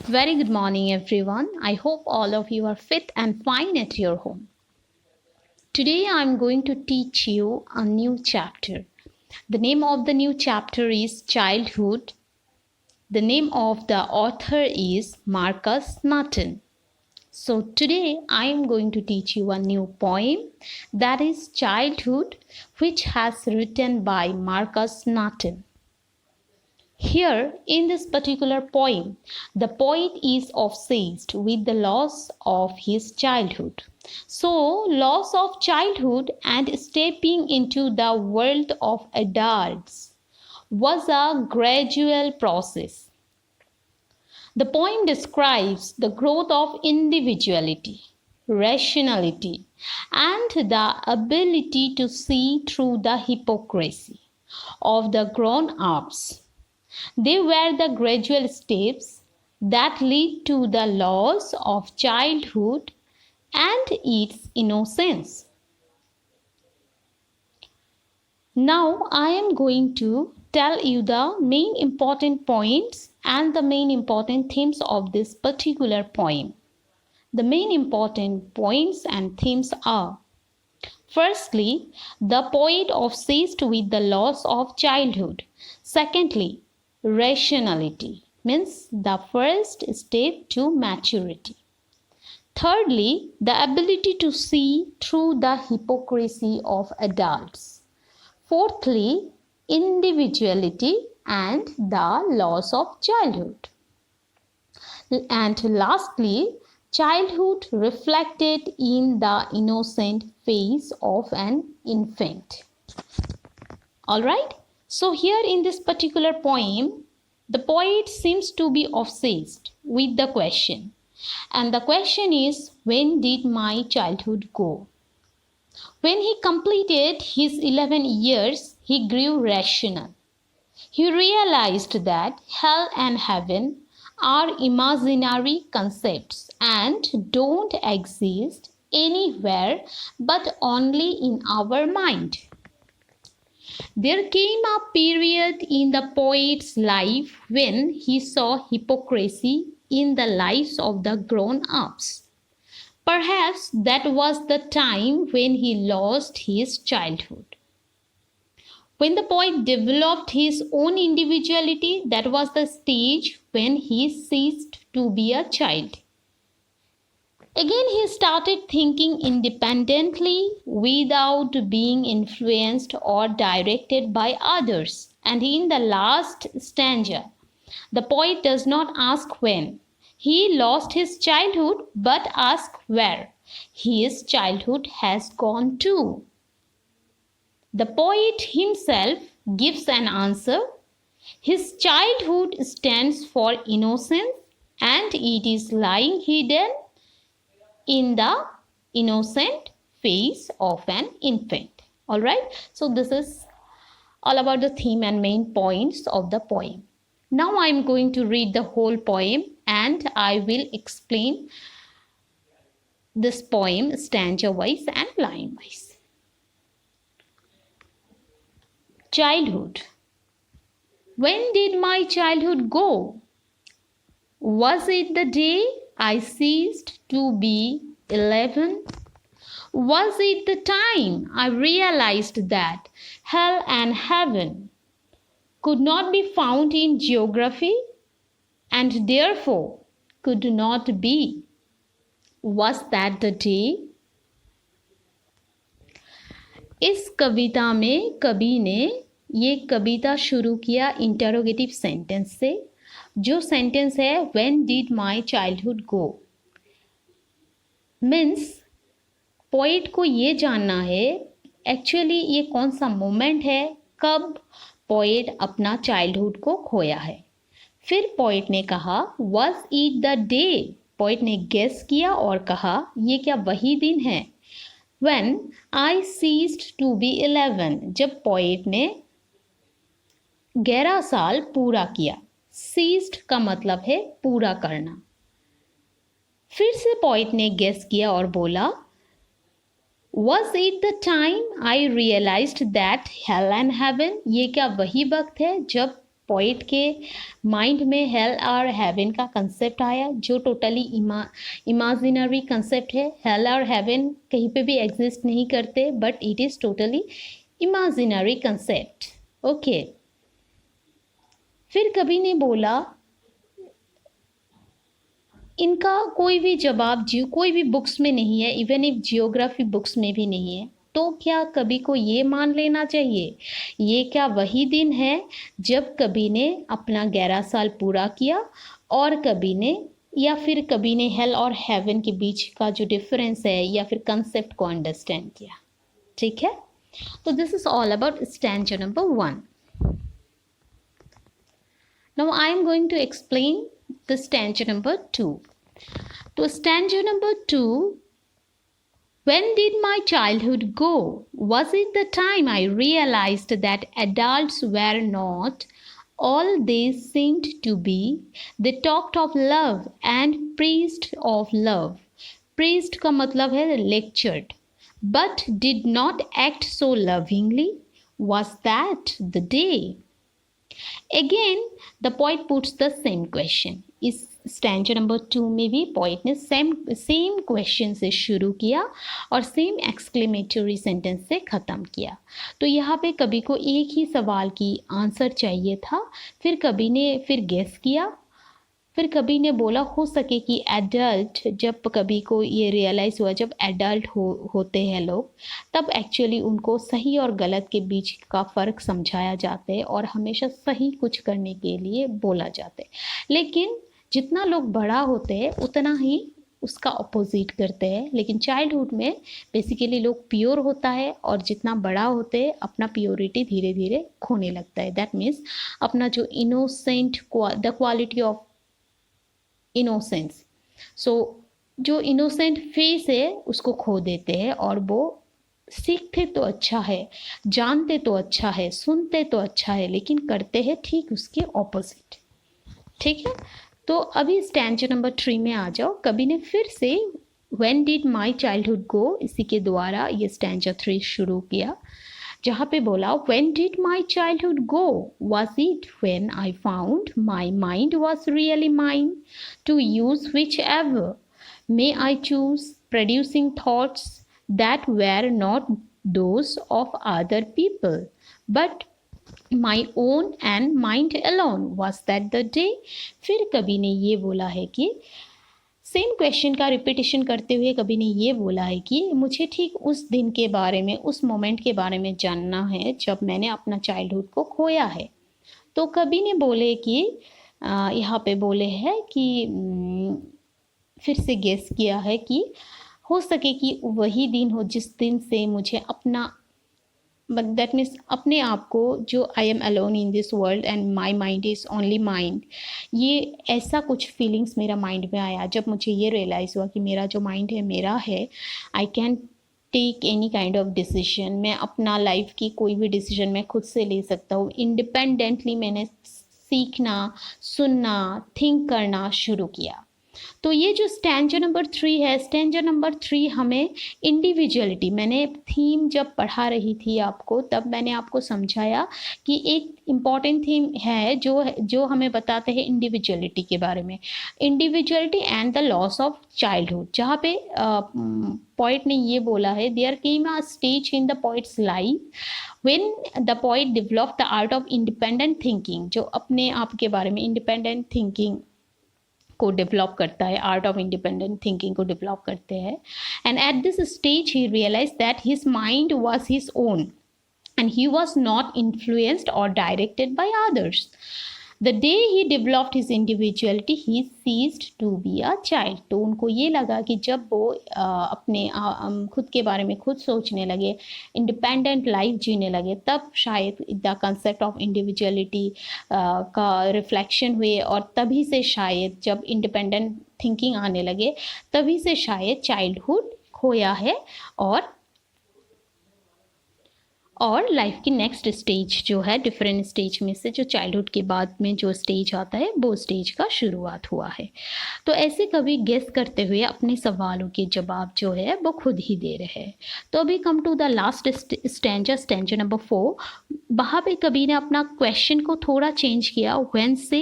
Very good morning, everyone. I hope all of you are fit and fine at your home. Today, I'm going to teach you a new chapter. The name of the new chapter is Childhood. The name of the author is Marcus Narton. So, today I am going to teach you a new poem that is Childhood, which has written by Marcus Narton. Here, in this particular poem, the poet is obsessed with the loss of his childhood. So, loss of childhood and stepping into the world of adults was a gradual process. The poem describes the growth of individuality, rationality, and the ability to see through the hypocrisy of the grown ups. They were the gradual steps that lead to the loss of childhood and its innocence. Now I am going to tell you the main important points and the main important themes of this particular poem. The main important points and themes are: firstly, the poet obsessed with the loss of childhood. Secondly, rationality means the first step to maturity. Thirdly, the ability to see through the hypocrisy of adults. Fourthly, individuality and the loss of childhood. And lastly, childhood reflected in the innocent face of an infant. All right. So here in this particular poem, the poet seems to be obsessed with the question. And the question is, when did my childhood go? When he completed his 11 years, he grew rational. He realized that hell and heaven are imaginary concepts and don't exist anywhere but only in our mind. There came a period in the poet's life when he saw hypocrisy in the lives of the grown-ups. Perhaps that was the time when he lost his childhood. When the poet developed his own individuality, that was the stage when he ceased to be a child. Again, he started thinking independently without being influenced or directed by others. And in the last stanza, the poet does not ask when he lost his childhood, but asks where his childhood has gone to. The poet himself gives an answer. His childhood stands for innocence, and it is lying hidden in the innocent face of an infant. All right. So this is all about the theme and main points of the poem. Now I am going to read the whole poem and I will explain this poem stanza wise and line wise. Childhood. When did my childhood go? Was it the day I ceased to be 11? Was it the time I realized that hell and heaven could not be found in geography and therefore could not be? Was that the day? इस कविता में कवि ने ये कविता शुरू किया interrogative sentence से, जो sentence है when did my childhood go. Means poet को ये जानना है एक्चुअली ये कौन सा मोमेंट है, कब पोइट अपना चाइल्डहुड को खोया है। फिर पोइट ने कहा was it the day, poet ने गेस किया और कहा ये क्या वही दिन है। When I ceased to be 11, जब पोइट ने 11 साल पूरा किया। सीज्ड का मतलब है पूरा करना। फिर से पोइट ने गेस किया और बोला Was it the time I realized that hell and heaven, ये क्या वही वक्त है जब पोइट के माइंड में हेल और हेवन का कंसेप्ट आया, जो टोटली इमेजिनरी कंसेप्ट है। हेल और हेवन कहीं पे भी एग्जिस्ट नहीं करते, but it is totally imaginary concept. Okay, फिर कवि ने बोला इनका कोई भी जवाब कोई भी बुक्स में नहीं है, इवन इफ जियोग्राफी बुक्स में भी नहीं है, तो क्या कवि को ये मान लेना चाहिए ये क्या वही दिन है जब कवि ने अपना 11 साल पूरा किया, और कवि ने या फिर कवि ने हेल और हेवन के बीच का जो डिफरेंस है या फिर कंसेप्ट को अंडरस्टैंड किया। ठीक है, तो this is all about stanza number 1। Now I am going to explain the stanza number 2. To stanza number 2, when did my childhood go? Was it the time I realized that adults were not all they seemed to be? They talked of love and preached of love. Preached का मतलब है lectured, but did not act so lovingly. Was that the day? Again, the poet puts the same question. इस stanza number 2 में भी poet ने same question से शुरू किया और सेम एक्सक्लेमेटरी सेंटेंस से ख़त्म किया। तो यहाँ पे कवि को एक ही सवाल की आंसर चाहिए था। फिर कवि ने गेस किया, फिर कवि ने बोला हो सके कि एडल्ट, जब कवि को ये रियलाइज़ हुआ जब एडल्ट होते हैं लोग, तब एक्चुअली उनको सही और गलत के बीच का फ़र्क समझाया जाता है और हमेशा सही कुछ करने के लिए बोला जाता है। लेकिन जितना लोग बड़ा होते हैं उतना ही उसका अपोजिट करते हैं। लेकिन चाइल्डहुड में बेसिकली लोग प्योर होता है, और जितना बड़ा होते हैं अपना प्योरिटी धीरे धीरे खोने लगता है। दैट मीन्स अपना जो innocent, the quality of innocence, so जो इनोसेंट फेस है उसको खो देते हैं, और वो सीखते तो अच्छा है, जानते तो अच्छा है, सुनते तो अच्छा है, लेकिन करते हैं ठीक उसके ऑपोजिट। ठीक है, तो अभी स्टैंजा नंबर 3 में आ जाओ। कवि ने फिर से व्हेन डिड माई चाइल्डहुड गो, इसी के द्वारा ये स्टैंजा 3 शुरू किया, जहाँ पे बोला when did my childhood go? Was it when I found my mind was really mine to use whichever may I choose, producing thoughts that were not those of other people but my own and mind alone? Was that the day? फिर कवि ने ये बोला है कि same question का repetition करते हुए कवि ने ये बोला है कि मुझे ठीक उस दिन के बारे में, उस मोमेंट के बारे में जानना है जब मैंने अपना चाइल्डहुड को खोया है। तो कवि ने बोले कि यहाँ पे बोले हैं कि फिर से गेस किया है कि हो सके कि वही दिन हो जिस दिन से मुझे अपना, दैट मीन्स अपने आप को, जो I am alone in this world and my mind is only mind, ये ऐसा कुछ फीलिंग्स मेरा माइंड में आया जब मुझे ये रियलाइज़ हुआ कि मेरा जो माइंड है मेरा है। I can take any kind of decision, मैं अपना लाइफ की कोई भी डिसीजन मैं खुद से ले सकता हूँ। इंडिपेंडेंटली मैंने सीखना, सुनना, थिंक करना शुरू किया। तो ये जो स्टैंजा नंबर 3 है, स्टैंजा नंबर 3 हमें इंडिविजुअलिटी, मैंने थीम जब पढ़ा रही थी आपको तब मैंने आपको समझाया कि एक इम्पॉर्टेंट थीम है जो हमें बताते हैं इंडिविजुअलिटी के बारे में, individuality and the loss of childhood. जहाँ पे पोइट ने ये बोला है, there came a stage in the poet's life when the poet developed the art of independent thinking, जो अपने आप के बारे में इंडिपेंडेंट थिंकिंग को डेवलप करता है, आर्ट ऑफ इंडिपेंडेंट थिंकिंग को डेवलप करते हैं। And at this stage he realise that his mind was his own and he was not influenced or directed by others. The day he developed his individuality, he ceased to be a child. तो उनको ये लगा कि जब वो अपने खुद के बारे में खुद सोचने लगे, इंडिपेंडेंट लाइफ जीने लगे, तब शायद द कंसेप्ट ऑफ इंडिविजुअलिटी का रिफ्लेक्शन हुए, और तभी से शायद जब इंडिपेंडेंट थिंकिंग आने लगे तभी से शायद चाइल्डहुड खोया है, और लाइफ की नेक्स्ट स्टेज जो है, डिफरेंट स्टेज में से जो चाइल्डहुड के बाद में जो स्टेज आता है वो स्टेज का शुरुआत हुआ है। तो ऐसे कभी गेस करते हुए अपने सवालों के जवाब जो है वो खुद ही दे रहे हैं। तो अभी come to the last stanza, stanza number 4। वहाँ पे कवि ने अपना क्वेश्चन को थोड़ा चेंज किया, व्हेन से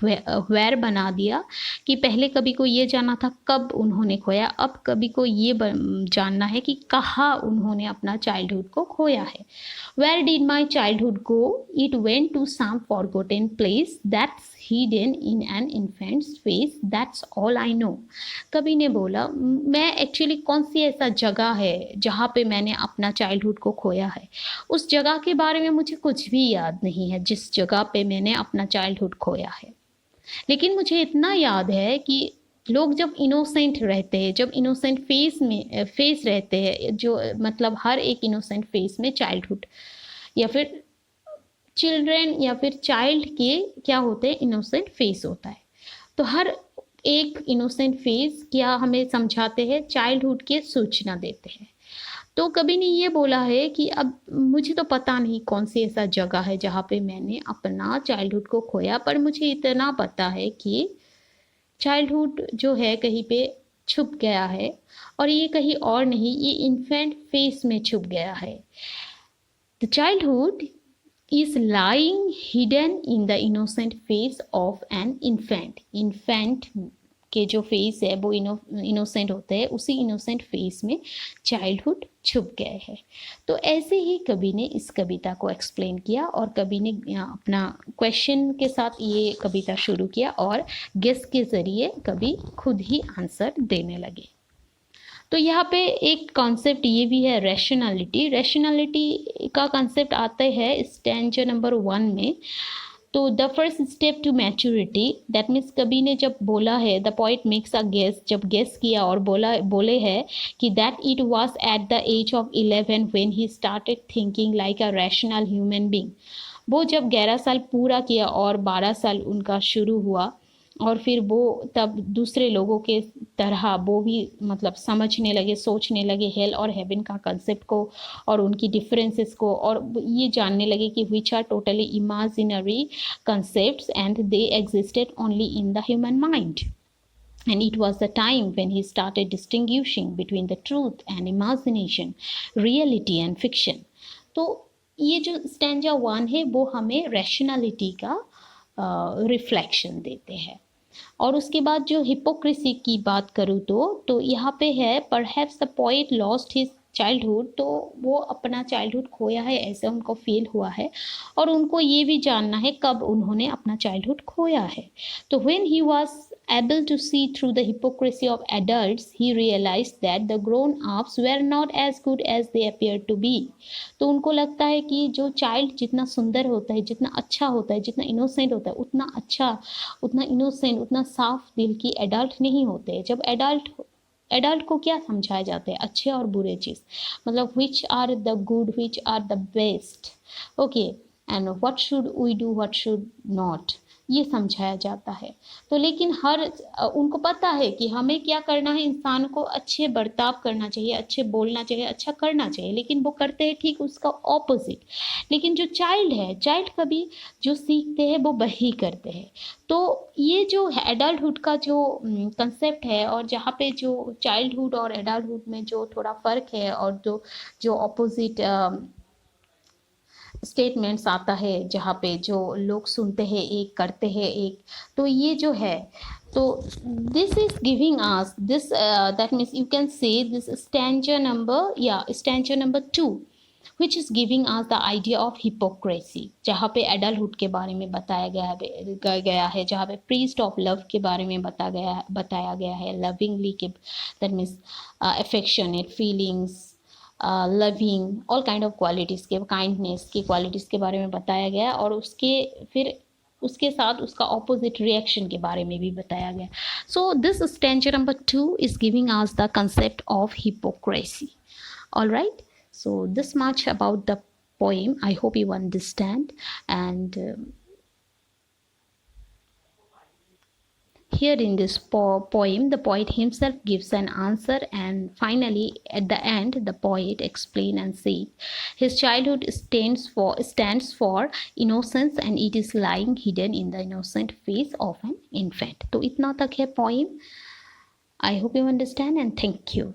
वेयर बना दिया, कि पहले कवि को ये जानना था कब उन्होंने खोया, अब कवि को ये जानना है कि कहाँ उन्होंने अपना चाइल्डहुड को खोया है। Where did my childhood go, it went to some forgotten place that's hidden in an infant's face, that's all I know. कवि ने बोला, मैं एक्चुअली कौन सी ऐसा जगह है जहाँ पे मैंने अपना चाइल्डहुड को खोया है, उस जगह के बारे में मुझे कुछ भी याद नहीं है जिस जगह पे मैंने अपना चाइल्डहुड खोया है। लेकिन मुझे इतना याद है कि लोग जब इनोसेंट रहते हैं, जब इनोसेंट फेस रहते हैं, जो मतलब हर एक इनोसेंट फेस में चाइल्डहुड या फिर चिल्ड्रन या फिर चाइल्ड के क्या होते हैं, इनोसेंट फेस होता है। तो हर एक इनोसेंट फेस क्या हमें समझाते हैं, चाइल्डहुड के सूचना देते हैं। तो कवि ने ये बोला है कि अब मुझे तो पता नहीं कौन सी ऐसा जगह है जहाँ पे मैंने अपना चाइल्डहुड को खोया, पर मुझे इतना पता है कि चाइल्डहुड जो है कहीं पे छुप गया है, और ये कहीं और नहीं, ये इन्फेंट फेस में छुप गया है। The childhood is lying hidden in the innocent face of an infant. Infant के जो फेस है वो इनोसेंट होते हैं, उसी इनोसेंट फेस में चाइल्डहुड छुप गए हैं। तो ऐसे ही कवि ने इस कविता को एक्सप्लेन किया, और कवि ने अपना क्वेश्चन के साथ ये कविता शुरू किया, और गेस के ज़रिए कवि खुद ही आंसर देने लगे। तो यहाँ पे एक कॉन्सेप्ट ये भी है, रैशनैलिटी। रैशनैलिटी का कॉन्सेप्ट आता है स्टैंजा नंबर 1 में। तो the first step to maturity, that means कवि ने जब बोला है, the poet makes a guess, जब गेस किया और बोले है कि that it was at the age of 11 when he started thinking like a rational human being. वो जब 11 साल पूरा किया और 12 साल उनका शुरू हुआ, और फिर वो तब दूसरे लोगों के तरह वो भी मतलब समझने लगे, सोचने लगे हेल और हेवन का कंसेप्ट को और उनकी डिफरेंसेस को, और ये जानने लगे कि which are totally imaginary concepts and they existed only in the human mind. And it was the time when he started distinguishing between the truth and imagination, reality and fiction. तो ये जो stanza 1 है वो हमें rationality का reflection देते हैं। और उसके बाद जो हिपोक्रेसी की बात करूँ तो यहाँ पे है, perhaps the poet lost his childhood, तो वो अपना चाइल्डहुड खोया है ऐसा उनको फील हुआ है, और उनको ये भी जानना है कब उन्होंने अपना चाइल्डहुड खोया है। तो when he was able to see through the hypocrisy of adults, he realized that the grown-ups were not as good as they appeared to be. तो उनको लगता है कि जो चाइल्ड जितना सुंदर होता है, जितना अच्छा होता है, जितना इनोसेंट होता है, उतना अच्छा, उतना इनोसेंट, उतना साफ दिल की एडल्ट नहीं होते। जब एडल्ट को क्या समझाया जाता है, अच्छे और बुरे चीज़, मतलब which are the good, which are the best, okay, and what should we do, what should not, ये समझाया जाता है। तो लेकिन उनको पता है कि हमें क्या करना है, इंसान को अच्छे बर्ताव करना चाहिए, अच्छे बोलना चाहिए, अच्छा करना चाहिए, लेकिन वो करते हैं ठीक उसका ऑपोजिट। लेकिन जो चाइल्ड है, चाइल्ड कभी जो सीखते हैं वो वही करते हैं। तो ये जो एडल्टहुड का जो कंसेप्ट है, और जहाँ पे जो चाइल्डहुड और एडल्टहुड में जो थोड़ा फ़र्क है, और जो ऑपोजिट स्टेटमेंट्स आता है, जहाँ पे जो लोग सुनते हैं एक, करते हैं एक, तो ये जो है, तो this is giving us this, that means you can say this stanza number 2 which is giving us the idea of hypocrisy, जहाँ पे एडल्टहुड के बारे में बताया गया है, जहाँ पे प्रीस्ट ऑफ लव के बारे में बताया गया है, लविंगली के, that means affectionate feelings, loving, all kind of qualities के, काइंडनेस की क्वालिटीज़ के बारे में बताया गया, और उसके साथ उसका ऑपोजिट रिएक्शन के बारे में भी बताया गया। So this stanza number 2 is giving us the concept of hypocrisy. All right, so this much about the poem. I hope you understand, and here in this poem the poet himself gives an answer, and finally at the end the poet explain and say his childhood stands for innocence, and it is lying hidden in the innocent face of an infant. तो इतना तक है poem. I hope you understand, and thank you.